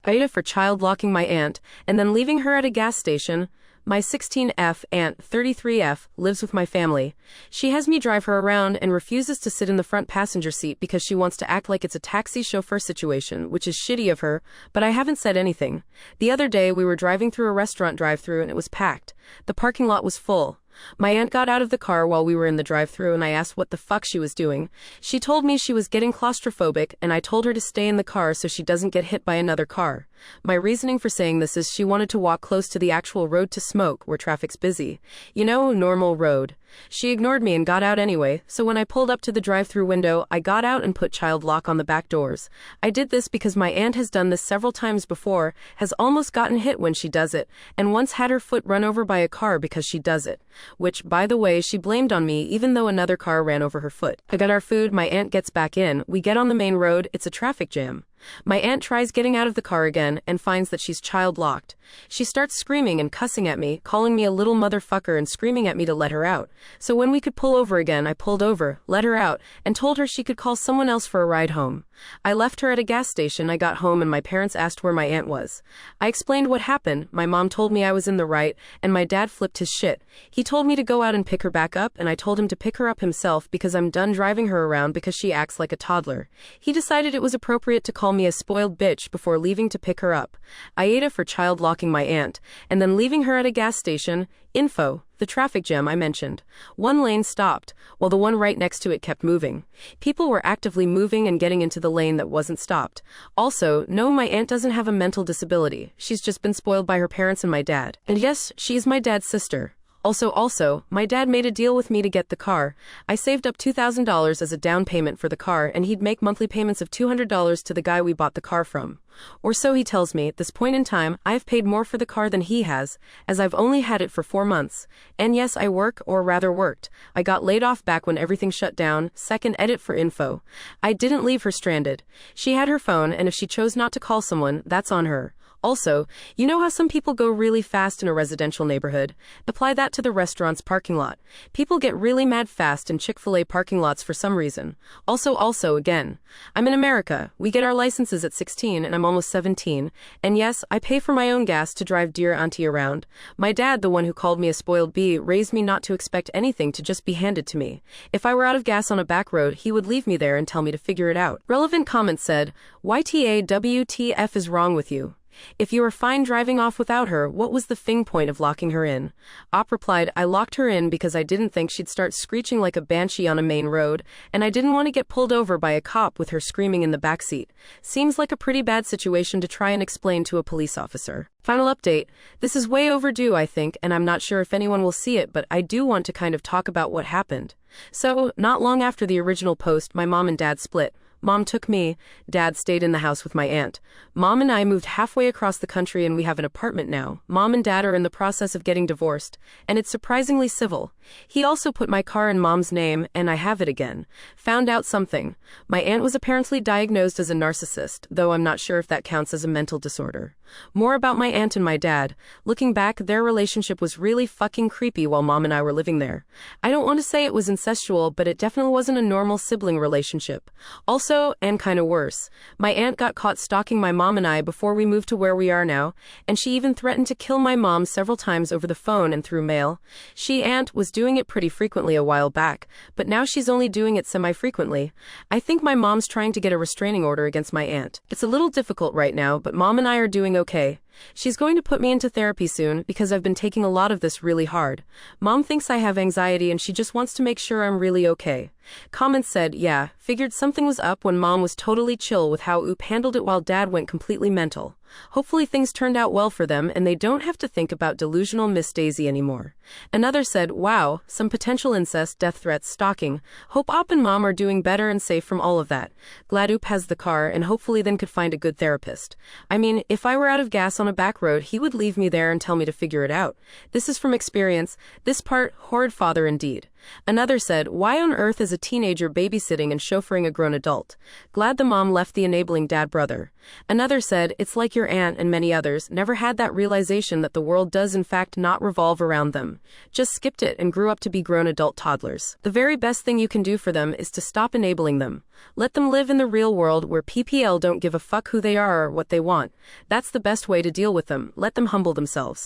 AITA for child locking my aunt, and then leaving her at a gas station. My 16F aunt, 33F, lives with my family. She has me drive her around and refuses to sit in the front passenger seat because she wants to act like it's a taxi chauffeur situation, which is shitty of her, but I haven't said anything. The other day we were driving through a restaurant drive-thru and it was packed. The parking lot was full. My aunt got out of the car while we were in the drive-thru and I asked what the fuck she was doing. She told me she was getting claustrophobic and I told her to stay in the car so she doesn't get hit by another car. My reasoning for saying this is she wanted to walk close to the actual road to smoke where traffic's busy. You know, normal road. She ignored me and got out anyway, so when I pulled up to the drive-thru window, I got out and put child lock on the back doors. I did this because my aunt has done this several times before, has almost gotten hit when she does it, and once had her foot run over by a car because she does it. Which, by the way, she blamed on me even though another car ran over her foot. I got our food, my aunt gets back in, we get on the main road, it's a traffic jam. My aunt tries getting out of the car again and finds that she's child locked. She starts screaming and cussing at me, calling me a little motherfucker and screaming at me to let her out. So when we could pull over again, I pulled over, let her out, and told her she could call someone else for a ride home. I left her at a gas station. I got home and my parents asked where my aunt was. I explained what happened. My mom told me I was in the right, and my dad flipped his shit. He told me to go out and pick her back up, and I told him to pick her up himself because I'm done driving her around because she acts like a toddler. He decided it was appropriate to call me a spoiled bitch before leaving to pick her up. AITA for child locking my aunt, and then leaving her at a gas station. Info, the traffic jam I mentioned. One lane stopped, while the one right next to it kept moving. People were actively moving and getting into the lane that wasn't stopped. Also, no, my aunt doesn't have a mental disability. She's just been spoiled by her parents and my dad. And yes, she's my dad's sister. Also, my dad made a deal with me to get the car. I saved up $2,000 as a down payment for the car and he'd make monthly payments of $200 to the guy we bought the car from. Or so he tells me. At this point in time, I've paid more for the car than he has, as I've only had it for 4 months. And yes, I work, or rather worked. I got laid off back when everything shut down. Second edit for info. I didn't leave her stranded. She had her phone, and if she chose not to call someone, that's on her. Also, you know how some people go really fast in a residential neighborhood? Apply that to the restaurant's parking lot. People get really mad fast in Chick-fil-A parking lots for some reason. Also, again, I'm in America. We get our licenses at 16 and I'm almost 17. And yes, I pay for my own gas to drive dear auntie around. My dad, the one who called me a spoiled bee, raised me not to expect anything to just be handed to me. If I were out of gas on a back road, he would leave me there and tell me to figure it out. Relevant comment said, YTA WTF is wrong with you? If you were fine driving off without her, what was the fing point of locking her in? Op replied, I locked her in because I didn't think she'd start screeching like a banshee on a main road, and I didn't want to get pulled over by a cop with her screaming in the backseat. Seems like a pretty bad situation to try and explain to a police officer. Final update. This is way overdue, I think, and I'm not sure if anyone will see it, but I do want to kind of talk about what happened. So, not long after the original post, my mom and dad split. Mom took me, Dad stayed in the house with my aunt. Mom and I moved halfway across the country and we have an apartment now. Mom and Dad are in the process of getting divorced, and it's surprisingly civil. He also put my car in Mom's name, and I have it again. Found out something. My aunt was apparently diagnosed as a narcissist, though I'm not sure if that counts as a mental disorder. More about my aunt and my dad. Looking back, their relationship was really fucking creepy while Mom and I were living there. I don't want to say it was incestual, but it definitely wasn't a normal sibling relationship. Also, and kinda worse, my aunt got caught stalking my mom and I before we moved to where we are now, and she even threatened to kill my mom several times over the phone and through mail. Aunt was doing it pretty frequently a while back, but now she's only doing it semi-frequently. I think my mom's trying to get a restraining order against my aunt. It's a little difficult right now, but Mom and I are doing okay. She's going to put me into therapy soon because I've been taking a lot of this really hard. Mom thinks I have anxiety and she just wants to make sure I'm really okay. Comments said, yeah, figured something was up when Mom was totally chill with how Oop handled it while Dad went completely mental. Hopefully things turned out well for them and they don't have to think about delusional Miss Daisy anymore. Another said, wow, some potential incest, death threats, stalking. Hope Op and Mom are doing better and safe from all of that. Glad Oop has the car and hopefully then could find a good therapist. I mean, if I were out of gas on a back road, he would leave me there and tell me to figure it out. This is from experience. This part, horrid father indeed. Another said, why on earth is a teenager babysitting and chauffeuring a grown adult? Glad the mom left the enabling dad brother. Another said, it's like your aunt and many others never had that realization that the world does in fact not revolve around them. Just skipped it and grew up to be grown adult toddlers. The very best thing you can do for them is to stop enabling them. Let them live in the real world where PPL don't give a fuck who they are or what they want. That's the best way to deal with them. Let them humble themselves.